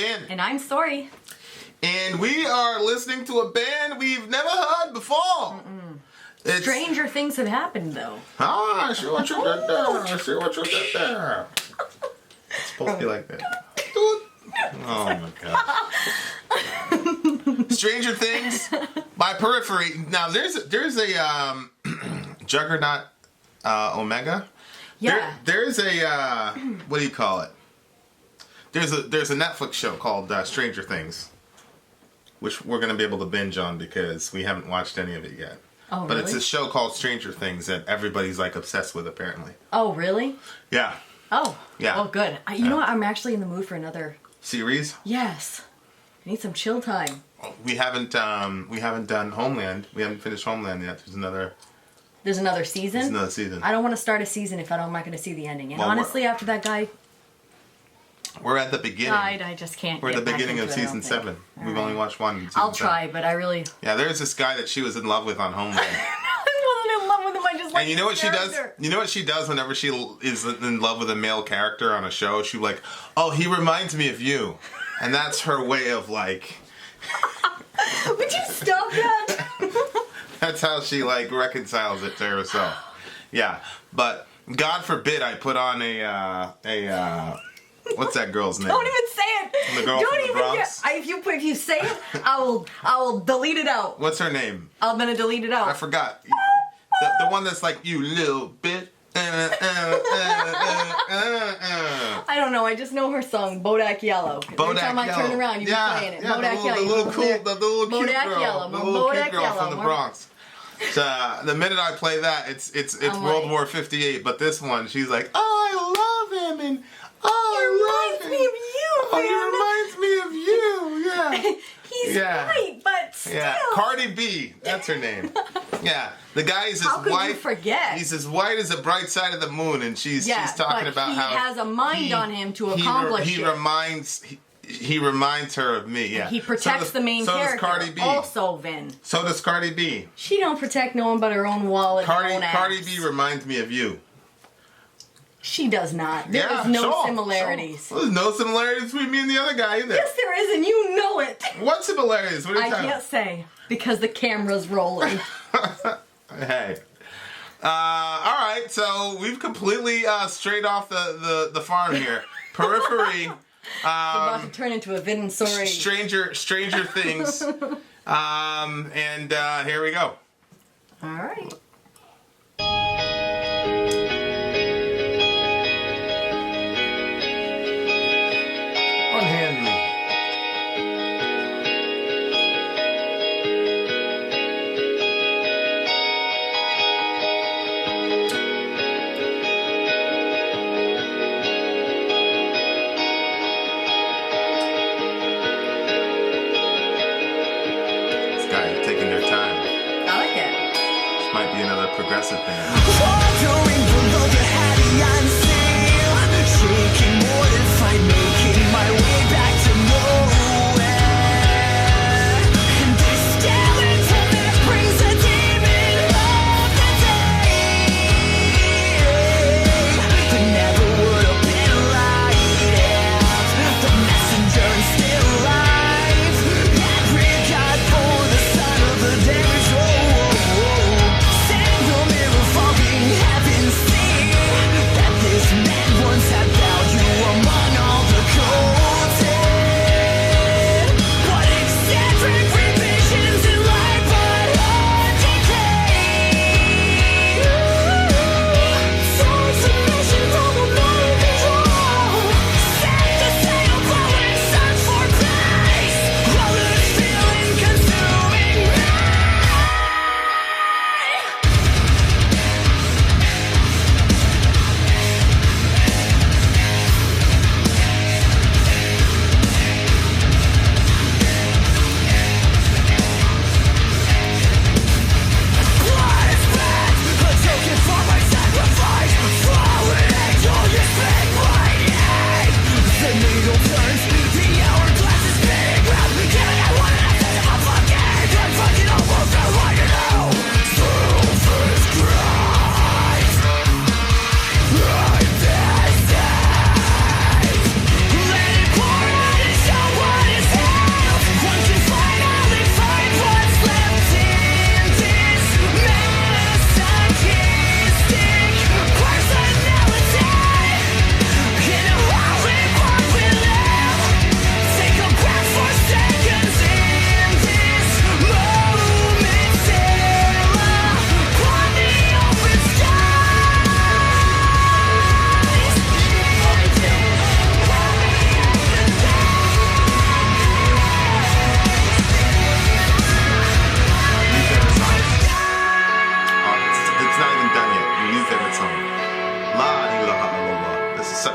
Vin. And I'm Sori. And we are listening to a band we've never heard before. Stranger things have happened, though. I see what you did there. I see what you did there. It's supposed to be like that. Oh my god. Stranger Things by Periphery. Now there's a Juggernaut Omega. Yeah. There's a what do you call it? There's a Netflix show called Stranger Things, which we're gonna be able to binge on because we haven't watched any of it yet. Oh, but really? it's a show called Stranger Things that everybody's like obsessed with apparently. Oh, really? Yeah. Oh. Yeah. Oh, good. You know what? I'm actually in the mood for another Series? Yes. I need some chill time. We haven't done Homeland. We haven't finished Homeland yet. There's another season? There's another season. I don't want to start a season if I'm not going to see the ending. And Well, honestly, after that guy We're at the beginning. died, I just can't We're at get the back beginning into of it, I season don't think. 7. All We've right. only watched one. I'll try, but I really... Yeah, there's this guy that she was in love with on Homeland. I wasn't in love with him, I just like And you know what she does? character. You know what she does whenever she is in love with a male character on a show? She like, oh, he reminds me of you. And that's her way of like... Would you stop that? That's how she like reconciles it to herself. Yeah, but God forbid I put on a what's that girl's name? Don't even say it. The girl Don't from the even Bronx? if you say it, I will delete it out. What's her name? I'm gonna delete it out. I forgot. The one that's like, you little bit. I don't know. I just know her song, Bodak Yellow. Every time I turn around, you be playing it. Bodak Yellow. The little cute Bodak girl. Yellow. The little cute Bodak girl Yellow. from the Bronx. So, the minute I play that, it's I'm World like- War 58. But this one, she's like, oh, I love him, and oh, He reminds me of you, oh, he reminds me of you. Yeah. He's Yeah. white, but still. Yeah, Cardi B, that's her name. Yeah, the guy is How as could white. you forget? He's as white as the bright side of the moon, and she's talking but about he how has a mind on him to accomplish he it. He reminds her of me. Yeah, He protects the main character. So does Cardi B. Also, Vin. So does Cardi B. She don't protect no one but her own wallet. and her own Cardi ass. B reminds me of you. She does not. There is Yeah, no sure, similarities. sure. There's no similarities between me and the other guy either. Yes, there is, and you know it. What similarities? What are you I talking can't say because the camera's rolling. Hey. All right, so we've completely strayed off the farm here. Periphery. We're about to turn into a Vin and Sori. Stranger Things. And here we go. All right. Unhand me. This guy is taking their time. I like it. This might be another progressive band. Wandering below the heavy unseen, shaking more than fight, making my way back to nowhere. And this skeleton that brings the demon of the day, that never would have been alive. The messenger is still alive. Every god for the son of the damaged. Send the mirror fall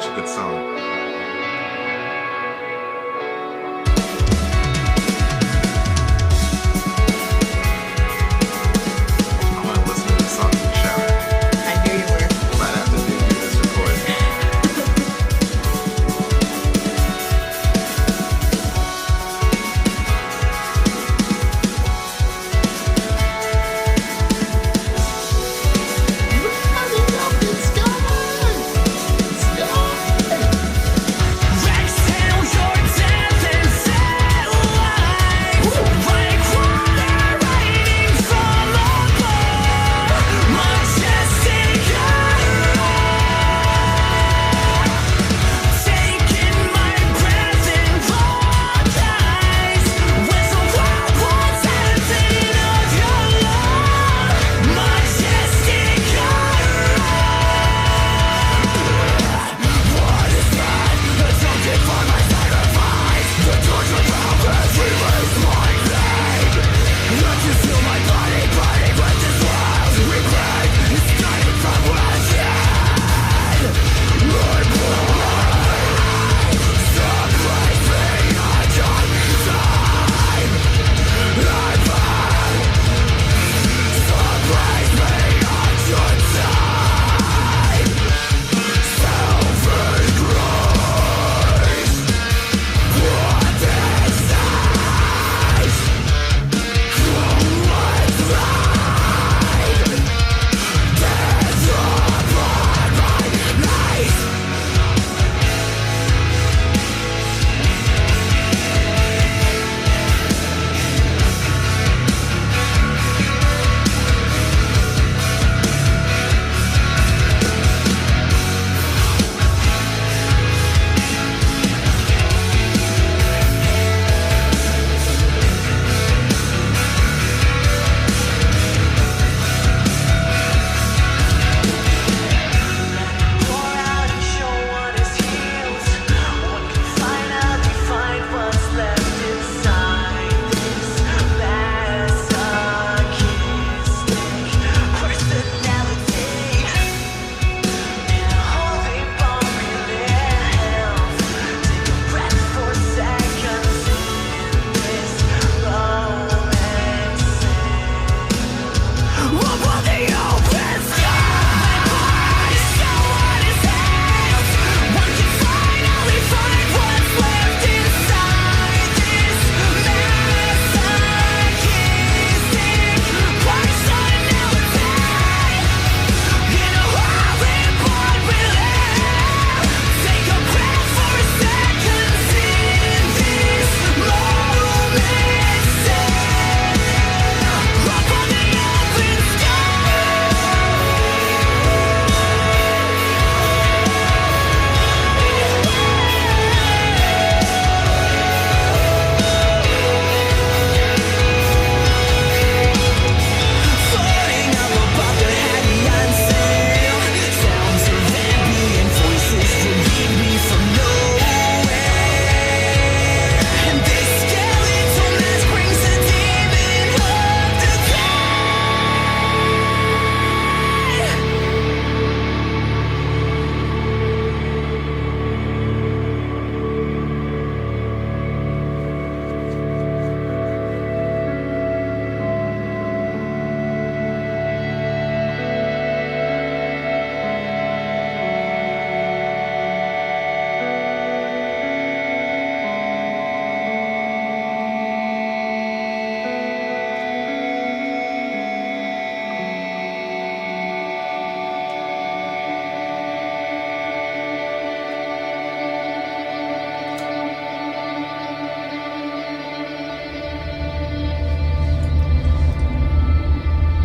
such a good song. I'm gonna listen to this song in the shower. I knew you were. Might have to do this recording.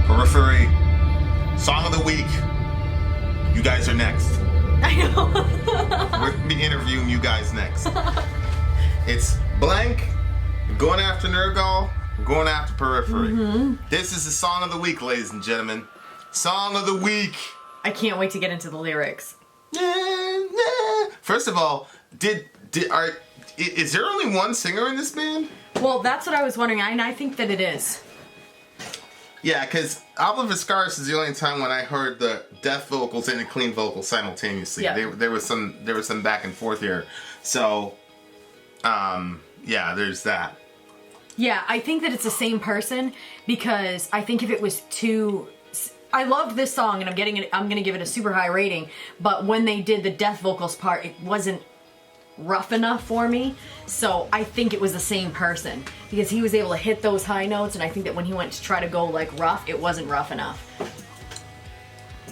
Periphery, Song of the Week. You guys are next. I know. We're going to be interviewing you guys next. It's blank, going after Nergal, going after Periphery. Mm-hmm. This is the Song of the Week, ladies and gentlemen. Song of the Week. I can't wait to get into the lyrics. First of all, is there only one singer in this band? Well, that's what I was wondering, and I think that it is. Yeah, because Oliver Scars is the only time when I heard the death vocals and the clean vocals simultaneously. Yeah. There was some back and forth here. So, yeah, there's that. Yeah, I think that it's the same person because I think if it was too... I loved this song and I'm gonna give it a super high rating, but when they did the death vocals part, it wasn't rough enough for me. So I think it was the same person because he was able to hit those high notes, and I think that when he went to try to go like rough, it wasn't rough enough.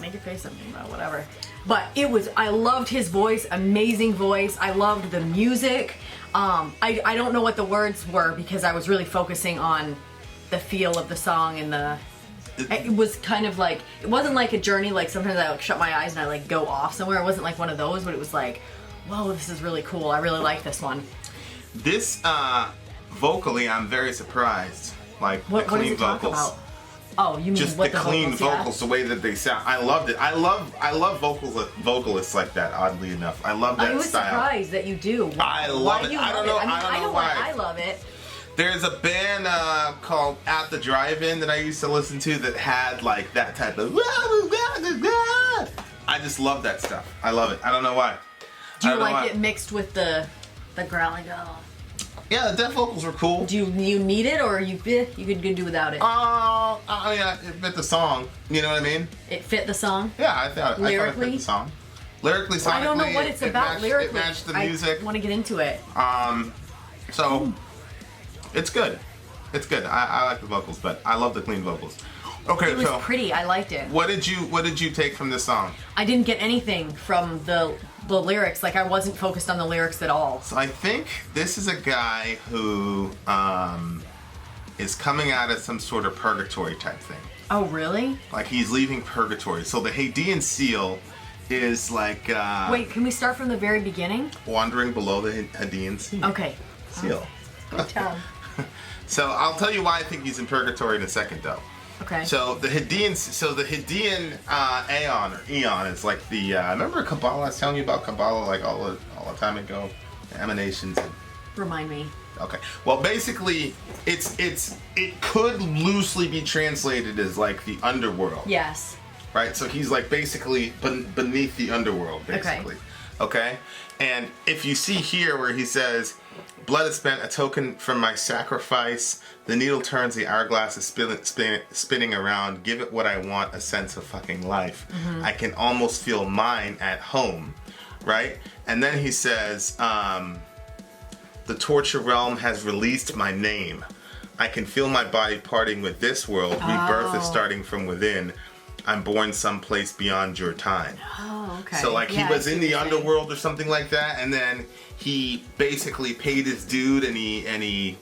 Make your face something about whatever. But I loved his voice, amazing voice. I loved the music. I don't know what the words were because I was really focusing on the feel of the song and it was kind of like, it wasn't like a journey, like sometimes I like shut my eyes and I like go off somewhere. It wasn't like one of those, but it was like, whoa, this is really cool. I really like this one. This, vocally, I'm very surprised. Like, What the clean does it talk vocals. about? Oh, you mean Just what the clean vocals, yeah? the way that they sound. I loved it. I love vocalists like that, oddly enough. I love that I was style. surprised that you do. I love it. I don't know. I know why I love it. There's a band called At the Drive-In that I used to listen to that had like that type of. I just love that stuff. I love it. I don't know why. Do you like it mixed with the growling? Oh. Yeah, the death vocals were cool. Do you need it, or you could do without it? Oh, yeah, it fit the song. You know what I mean? It fit the song. Yeah, I thought it fit the song. Lyrically, sonically, I don't know what it's about lyrically. It matched the music. I want to get into it. So it's good. It's good. I like the vocals, but I love the clean vocals. Okay, It was so pretty. I liked it. what did you take from this song? I didn't get anything from the lyrics. Like I wasn't focused on the lyrics at all. So I think this is a guy who is coming out of some sort of purgatory type thing. Oh, really? Like he's leaving purgatory. So the Hadean seal is like Wait, can we start from the very beginning? wandering below the Hadean seal. Okay. Seal. Good job. So I'll tell you why I think he's in purgatory in a second, though. Okay. So the Hadean Aeon or Eon is like the. Remember Kabbalah? I was telling you about Kabbalah like all the time ago. The emanations. Remind me. Okay. Well, basically, it could loosely be translated as like the underworld. Yes. Right. So he's like basically beneath the underworld, basically. Okay. And if you see here where he says, "Blood is spent, a token from my sacrifice. The needle turns, the hourglass is spinning around. Give it what I want, a sense of fucking life. Mm-hmm. I can almost feel mine at home," right? And then he says, "The torture realm has released my name. I can feel my body parting with this world. Rebirth is starting from within. I'm born someplace beyond your time." Oh, okay. So like he was in the underworld or something like that, and then he basically paid his dude, and he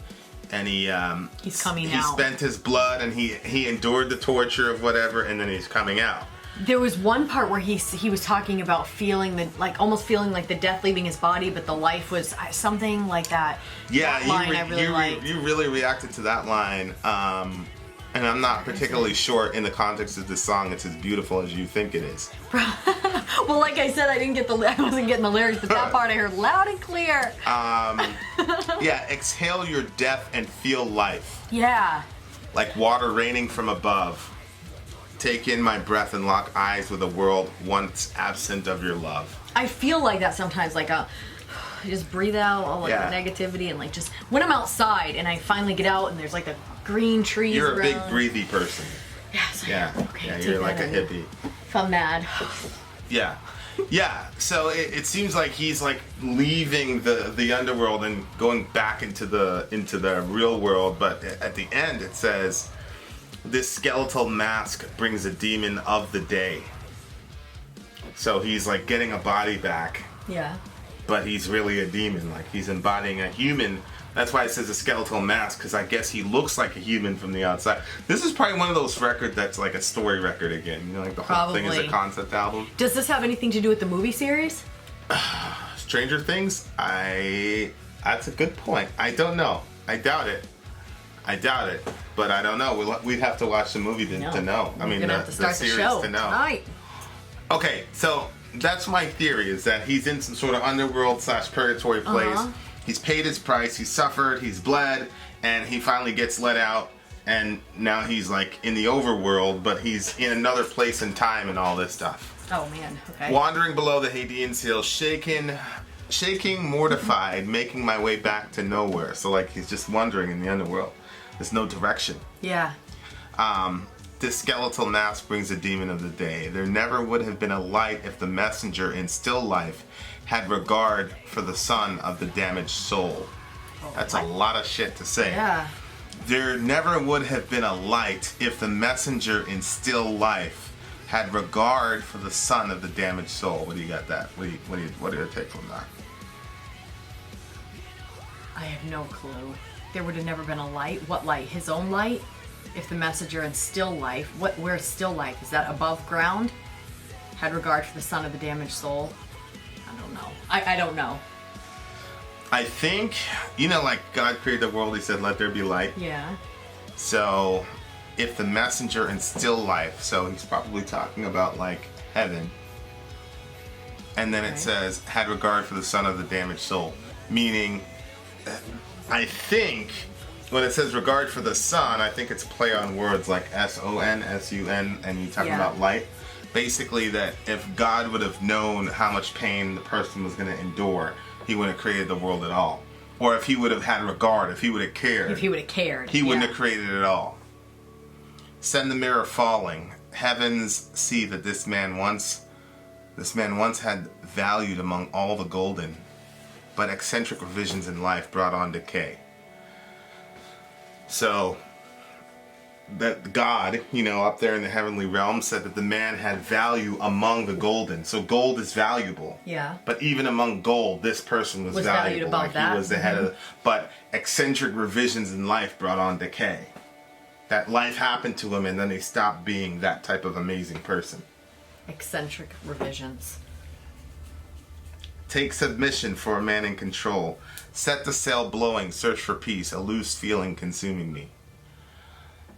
he's coming he out. spent his blood, and he endured the torture of whatever, and then he's coming out. There was one part where he was talking about almost feeling like the death leaving his body, but the life was something like that. Yeah, that line I really liked. You really reacted to that line. And I'm not particularly sure in the context of this song it's as beautiful as you think it is. Well, like I said, I wasn't getting the lyrics, but that part I heard loud and clear. Yeah, exhale your death and feel life. Yeah. Like water raining from above. Take in my breath and lock eyes with a world once absent of your love. I feel like that sometimes, like just breathe out all the negativity, and like just when I'm outside and I finally get out and there's like the green trees You're around. a big breathy person. Yes. Yeah. Okay, Yeah, take you're like a that in. hippie. If I'm mad. Yeah. Yeah. So it seems like he's like leaving the underworld and going back into the real world, but at the end it says, "This skeletal mask brings a demon of the day." So he's like getting a body back. Yeah. But he's really a demon. Like he's embodying a human. That's why it says a skeletal mask, because I guess he looks like a human from the outside. This is probably one of those records that's like a story record again. You know, like the whole thing is a concept album. Does this have anything to do with the movie series? Stranger Things? That's a good point. I don't know. I doubt it. But I don't know. We'd have to watch the movie to know. I mean, We're gonna have to start the series show to know. tonight. Okay, so that's my theory, is that he's in some sort of underworld / purgatory place. He's paid his price, he's suffered, he's bled, and he finally gets let out, and now he's like in the overworld, but he's in another place and time and all this stuff. Oh man, okay. Wandering below the Hadean hill, shaking, mortified, making my way back to nowhere. So like he's just wandering in the underworld. There's no direction. Yeah. This skeletal mask brings the demon of the day. There never would have been a light if the messenger in still life had regard for the son of the damaged soul. That's a lot of shit to say. Yeah. There never would have been a light if the messenger in still life had regard for the son of the damaged soul. What do you got that? What do you take from that? I have no clue. There would have never been a light. What light? His own light? If the messenger in still life, where's still life? Is that above ground? Had regard for the son of the damaged soul? I don't know. I don't know. I think, like God created the world, he said, let there be light. Yeah. So, if the messenger in still life, so he's probably talking about like heaven. And then it says, had regard for the son of the damaged soul. Meaning, I think, when it says regard for the son, I think it's a play on words like S-O-N, S-U-N, and you talking about light. Basically that if God would have known how much pain the person was going to endure, he wouldn't have created the world at all. Or if he would have had regard, if he would have cared. He wouldn't have created it at all. Send the mirror falling. Heavens see that this man once had valued among all the golden, but eccentric revisions in life brought on decay. So, that God, up there in the heavenly realm said that the man had value among the golden. So gold is valuable. Yeah. But even among gold, this person was valuable. Valued above like that. He was the head of but eccentric revisions in life brought on decay. That life happened to him and then he stopped being that type of amazing person. Eccentric revisions. Take submission for a man in control. Set the sail blowing, search for peace, a loose feeling consuming me.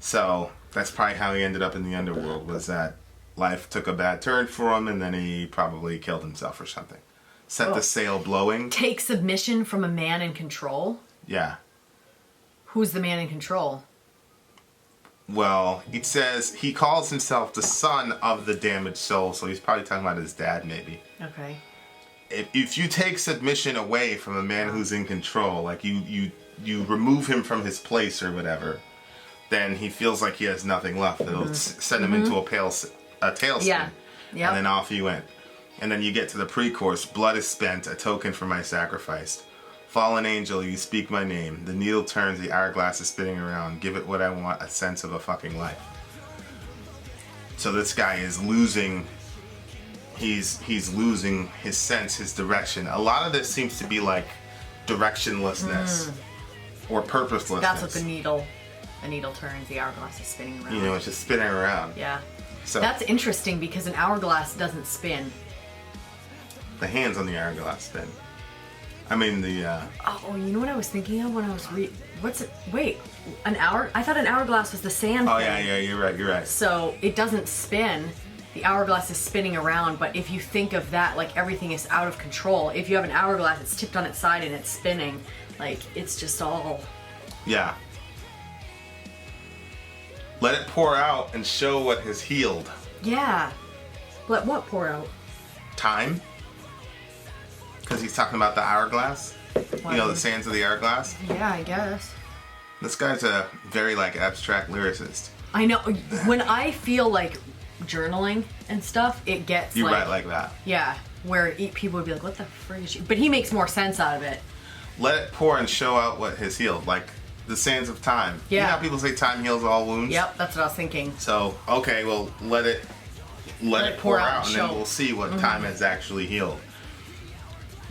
So, that's probably how he ended up in the underworld, was that life took a bad turn for him and then he probably killed himself or something. Set the sail blowing. Take submission from a man in control? Yeah. Who's the man in control? Well, it says he calls himself the son of the damaged soul, so he's probably talking about his dad, maybe. Okay. If you take submission away from a man who's in control, like you remove him from his place or whatever, then he feels like he has nothing left. It'll send him into a tailspin. Yeah. Yep. And then off he went. And then you get to the pre-chorus. Blood is spent, a token for my sacrifice. Fallen angel, you speak my name. The needle turns, the hourglass is spinning around. Give it what I want, a sense of a fucking life. So this guy is losing... He's losing his sense, his direction. A lot of this seems to be like directionlessness or purposelessness. That's what the needle turns, the hourglass is spinning around. It's just spinning around. Yeah. So that's interesting because an hourglass doesn't spin. the hands on the hourglass spin. I mean the. Oh, you know what I was thinking of when I was Wait, an hour? I thought an hourglass was the sand. Oh thing. yeah, you're right. So it doesn't spin. The hourglass is spinning around, but if you think of that, like everything is out of control. If you have an hourglass, it's tipped on its side and it's spinning. Like, it's just all... Yeah. Let it pour out and show what has healed. Yeah. Let what pour out? Time. Because he's talking about the hourglass. Why? You know, the sands of the hourglass. Yeah, I guess. This guy's a very, abstract lyricist. I know. When I feel like journaling and stuff, it gets You write like that. Yeah. Where people would be like, what the frick is she... But he makes more sense out of it. Let it pour and show out what has healed. Like the sands of time. Yeah. You know how people say time heals all wounds? Yep, that's what I was thinking. So, okay, well, let it pour out and then we'll see what time has actually healed.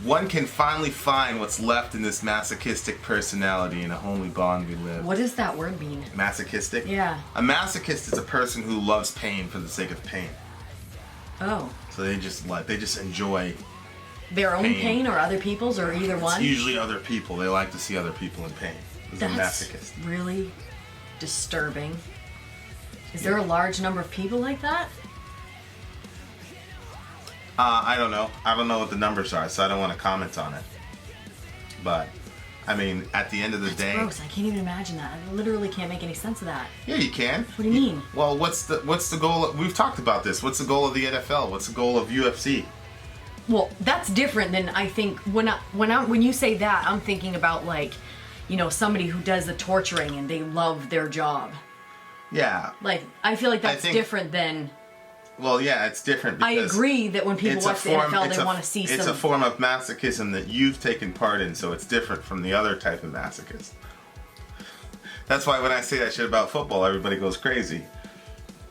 One can finally find what's left in this masochistic personality in a homely bond we live. What does that word mean? Masochistic? Yeah. A masochist is a person who loves pain for the sake of pain. Oh. So they just enjoy Their own pain or other people's or either one? It's usually other people. They like to see other people in pain. It's a masochist. That's really disturbing. Is there a large number of people like that? I don't know. I don't know what the numbers are, so I don't want to comment on it. But I mean, at the end of the day, Gross. I can't even imagine that. I literally can't make any sense of that. yeah, you can. What do you mean? Well, what's the goal? We've talked about this. What's the goal of the NFL? What's the goal of UFC? Well, that's different than I think when you say that, I'm thinking about like, you know, somebody who does the torturing and they love their job. Yeah. Like, I feel like that's different than. Well, yeah, it's different. Because I agree that when people watch the NFL, they want to see some. It's a form of masochism that you've taken part in, so it's different from the other type of masochism. That's why when I say that shit about football, everybody goes crazy.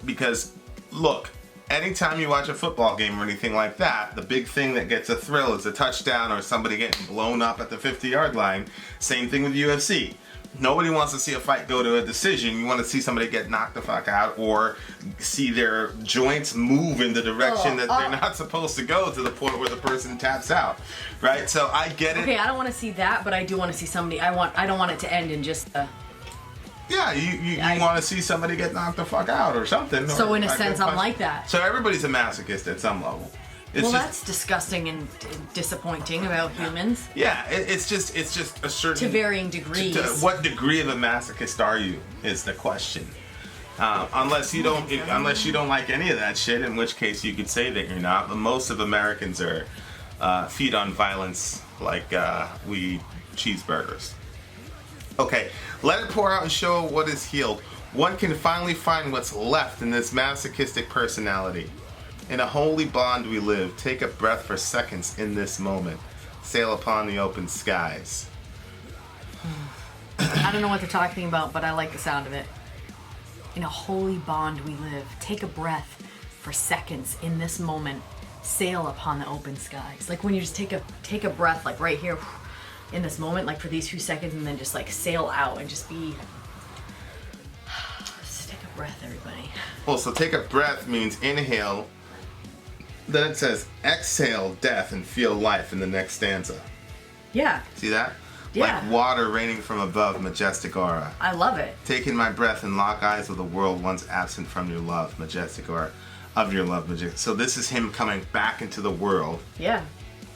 Because, look, anytime you watch a football game or anything like that, the big thing that gets a thrill is a touchdown or somebody getting blown up at the 50-yard line. Same thing with UFC. Nobody wants to see a fight go to a decision. You want to see somebody get knocked the fuck out or see their joints move in the direction that they're not supposed to go, to the point where the person taps out. Right? So I get it. Okay, I don't want to see that, but I do want to see somebody. I don't want it to end in just. Yeah, you want to see somebody get knocked the fuck out or something. So or in a sense, I'm like that. So everybody's a masochist at some level. Well, that's disgusting and disappointing about humans. Yeah, it's just a certain... To varying degrees. What degree of a masochist are you, is the question. Unless you don't like any of that shit, in which case you could say that you're not. But most of Americans are feed on violence like we eat cheeseburgers. Okay, let it pour out and show what is healed. One can finally find what's left in this masochistic personality. In a holy bond we live. Take a breath for seconds in this moment. Sail upon the open skies. I don't know what they're talking about, but I like the sound of it. In a holy bond we live. Take a breath for seconds in this moment. Sail upon the open skies. Like when you just take a breath, like right here, in this moment, like for these few seconds, and then just like sail out and just be. Just take a breath, everybody. Well, so take a breath means inhale. Then it says, exhale death and feel life in the next stanza. Yeah. See that? Yeah. Like water raining from above, majestic aura. I love it. Taking my breath and lock eyes with a world once absent from your love, majestic aura. Of your love, majestic. So this is him coming back into the world. Yeah.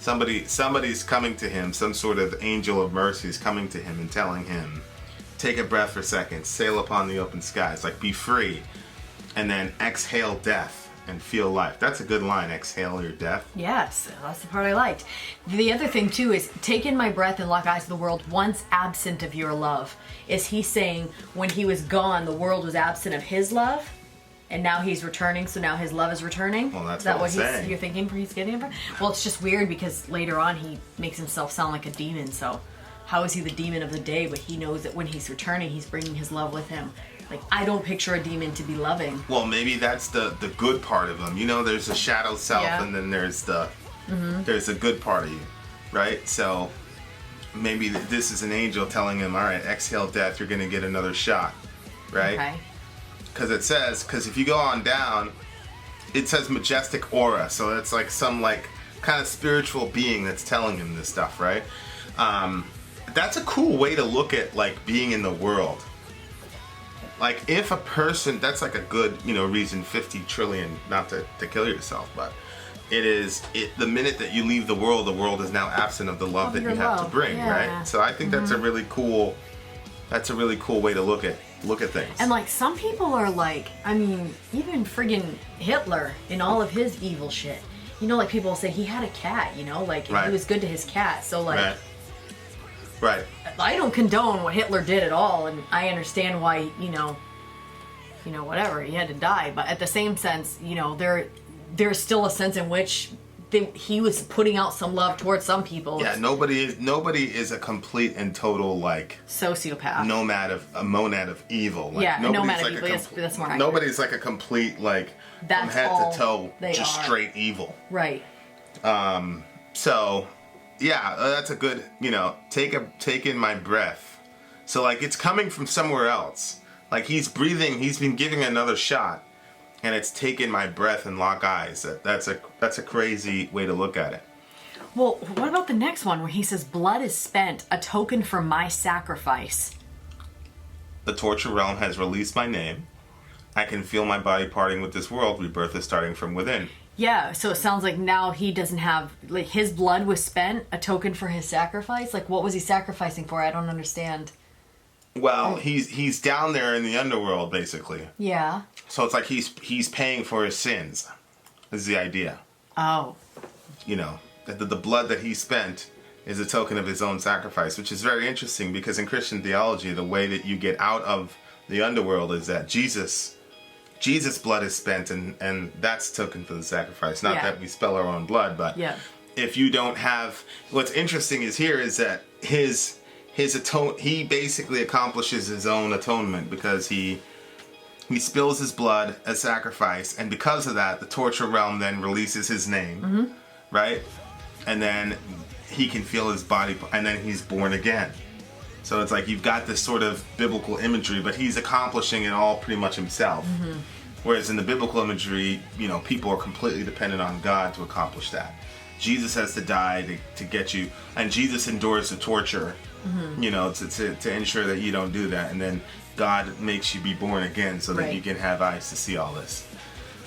Somebody's coming to him, some sort of angel of mercy is coming to him and telling him, take a breath for seconds, sail upon the open skies, like be free. And then exhale death and feel life. That's a good line. Exhale your death. Yes, that's the part I liked. The other thing too is taking my breath and lock eyes with the world once absent of your love. Is he saying when he was gone, the world was absent of his love, and now he's returning, so now his love is returning? Well, that's is that what you're thinking he's getting from? Well, it's just weird because later on he makes himself sound like a demon. So how is he the demon of the day? But he knows that when he's returning, he's bringing his love with him. Like, I don't picture a demon to be loving. Well, maybe that's the good part of him. You know, there's a shadow self, Yeah. and then there's the good part of you, right? So maybe this is an angel telling him, all right, exhale death, you're going to get another shot, right? Okay. Because if you go on down, it says majestic aura, so it's like some like kind of spiritual being that's telling him this stuff, right? That's a cool way to look at like being in the world. Like if a person, that's like a good, reason 50 trillion, not to kill yourself, but the minute that you leave the world is now absent of the love that you have to bring, yeah. right? So I think that's a really cool way to look at things. And like some people are like, I mean, even friggin' Hitler in all of his evil shit. Like people say he had a cat, like Right. he was good to his cat. So like, Right. I don't condone what Hitler did at all, and I understand why, whatever, he had to die. But at the same sense, there's still a sense in which he was putting out some love towards some people. Yeah, nobody is a complete and total like sociopath. A monad of evil. Like, yeah, nobody's nomad like of evil. That's more accurate. Nobody's like a complete like That's from head all to toe they just are. straight evil. Right. So, yeah, that's a good, take in my breath. So like it's coming from somewhere else. Like he's breathing, he's been giving another shot, and it's taken my breath and lock eyes. That's a crazy way to look at it. Well, what about the next one where he says, blood is spent, a token for my sacrifice? The torture realm has released my name. I can feel my body parting with this world. Rebirth is starting from within. Yeah, so it sounds like now he doesn't have, like, his blood was spent, a token for his sacrifice. Like, what was he sacrificing for? I don't understand. Well, he's down there in the underworld, basically. Yeah. So it's like he's paying for his sins. Is the idea. Oh. You know, that the blood that he spent is a token of his own sacrifice, which is very interesting because in Christian theology, the way that you get out of the underworld is that Jesus' blood is spent, and that's token for the sacrifice. Not that we spill our own blood, but if you don't have, what's interesting is here is that he basically accomplishes his own atonement because he spills his blood as sacrifice, and because of that, the torture realm then releases his name, right? And then he can feel his body, and then he's born again. So it's like you've got this sort of biblical imagery, but he's accomplishing it all pretty much himself. Whereas in the biblical imagery, you know, people are completely dependent on God to accomplish that. Jesus has to die to get you, and Jesus endures the torture, you know, to ensure that you don't do that. And then God makes you be born again so that you can have eyes to see all this.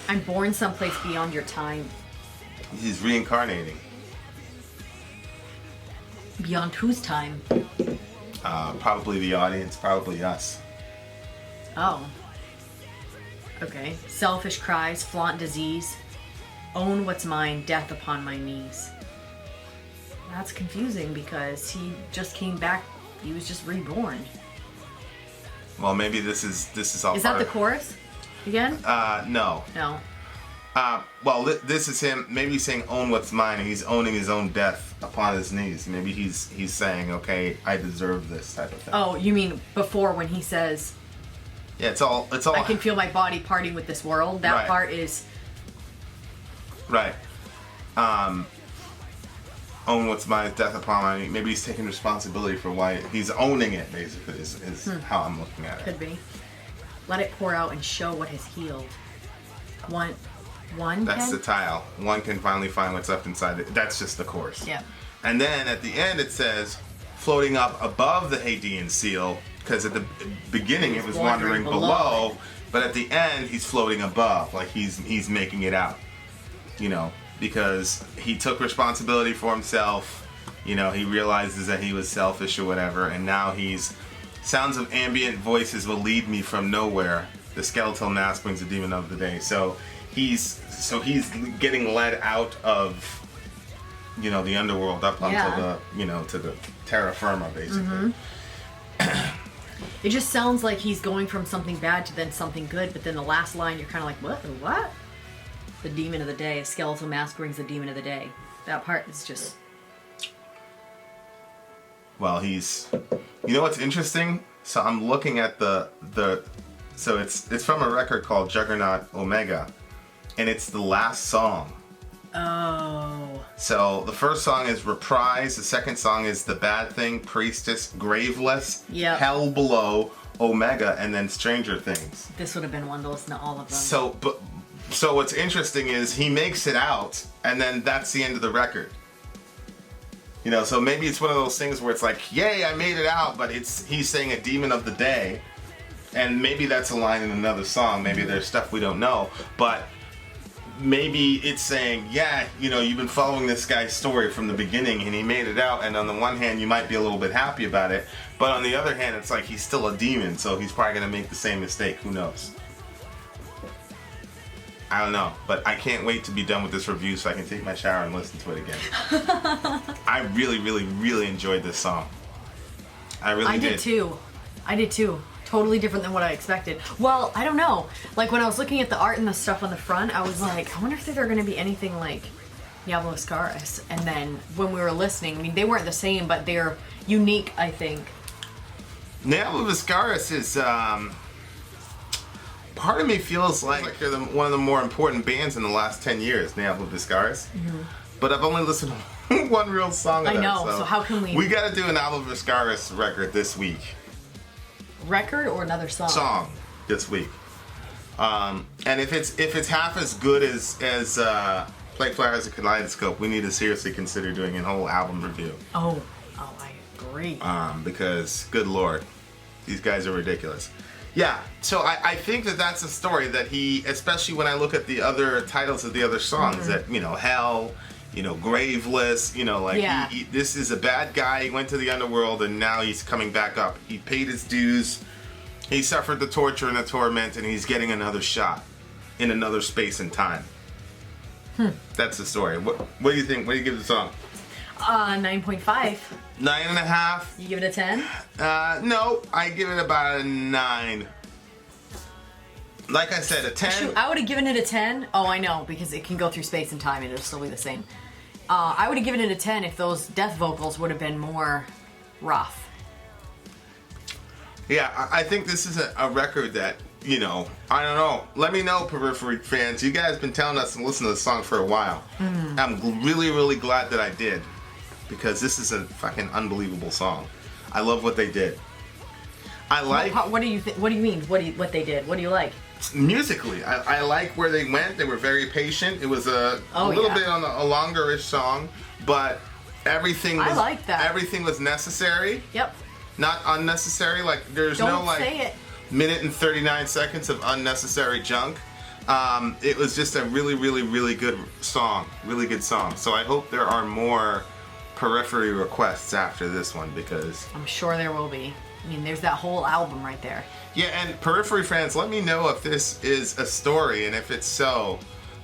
I'm born someplace beyond your time. He's reincarnating. Beyond whose time? Probably the audience, probably us. Oh. Okay. Selfish cries, flaunt disease. Own what's mine, death upon my knees. That's confusing because he just came back. He was just reborn. Well, maybe this is all. Is that the chorus again? No. No. Well, this is him. Maybe he's saying, "Own what's mine," and he's owning his own death upon his knees. Maybe he's saying, "Okay, I deserve this," type of thing. Oh, you mean before when he says, "Yeah, it's all." I can feel my body parting with this world. That part is right. Own what's mine, death upon my knees. Maybe he's taking responsibility for why he's owning it. Basically, is how I'm looking at it. Could be. Let it pour out and show what has healed. One. That's the tile. One can finally find what's left inside it. That's just the chorus. Yeah. And then at the end it says, floating up above the Hadean seal, because at the beginning it was wandering below, but at the end he's floating above, like he's making it out. You know, because he took responsibility for himself. You know, he realizes that he was selfish or whatever, and now sounds of ambient voices will lead me from nowhere. The skeletal mask brings the demon of the day. So he's getting led out of, you know, the underworld up onto the, you know, to the terra firma, basically. It just sounds like he's going from something bad to then something good, but then the last line you're kind of like, what? The demon of the day. A skeletal mask brings the demon of the day. That part is just... Well, you know what's interesting? So I'm looking at so it's from a record called Juggernaut Omega, and it's the last song. Oh. So the first song is Reprise, the second song is The Bad Thing, Priestess, Graveless, Hell Below, Omega, and then Stranger Things. This would have been one to listen to all of them. So what's interesting is he makes it out, and then that's the end of the record. You know, so maybe it's one of those things where it's like, yay, I made it out, but he's saying a demon of the day, and maybe that's a line in another song. Maybe there's stuff we don't know, but maybe it's saying, yeah, you know, you've been following this guy's story from the beginning, and he made it out, and on the one hand, you might be a little bit happy about it, but on the other hand, it's like he's still a demon, so he's probably going to make the same mistake. Who knows? I don't know, but I can't wait to be done with this review so I can take my shower and listen to it again. I really, really, really enjoyed this song. I did too. Totally different than what I expected. Well, I don't know. Like when I was looking at the art and the stuff on the front, I was like, I wonder if they're going to be anything like Diablo Scaris. And then when we were listening, I mean, they weren't the same, but they're unique, I think. Diablo Scaris is... part of me feels like they're one of the more important bands in the last 10 years, Diablo Viscaris. But I've only listened to one real song of them. I know, so how can we... We gotta do an Diablo Viscaris record this week. Record or another song? Song this week. And if it's half as good as Plague Flowers and Kaleidoscope, we need to seriously consider doing a whole album review. Oh, I agree. Because, good lord, these guys are ridiculous. Yeah, so I think that that's a story that he, especially when I look at the other titles of the other songs, that, you know, Hell, you know, Graveless, you know, like, Yeah. this is a bad guy, he went to the underworld, and now he's coming back up. He paid his dues, he suffered the torture and the torment, and he's getting another shot in another space and time. That's the story. What do you think? What do you give the song? 9.5. 9.5? You give it a 10? No, I give it about a 9. Like I said, a 10. Shoot, I would have given it a 10. Oh, I know, because it can go through space and time and it'll still be the same. I would have given it a 10 if those death vocals would have been more rough. Yeah, I think this is a record that, you know, I don't know. Let me know, Periphery fans. You guys have been telling us to listen to the song for a while. I'm really, really glad that I did, because this is a fucking unbelievable song. I love what they did. I like... What do you mean? What they did? What do you like? Musically, I like where they went. They were very patient. It was a little bit on a longer-ish song, but everything was... I like that. Everything was necessary. Yep. Not unnecessary. Like, there's Don't no, like... say it. Minute and 39 seconds of unnecessary junk. It was just a really, really, really good song. Really good song. So I hope there are more Periphery requests after this one, because... I'm sure there will be. I mean, there's that whole album right there. Yeah, and Periphery fans, let me know if this is a story, and if it's so,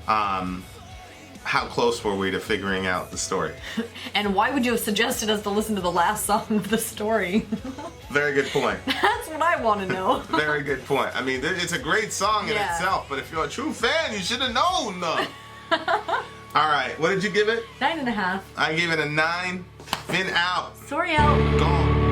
how close were we to figuring out the story? And why would you have suggested us to listen to the last song of the story? Very good point. That's what I want to know. Very good point. I mean, it's a great song in itself, but if you're a true fan, you should have known. All right, what did you give it? 9.5. I gave it a 9. Vin out. Sori out. Gone.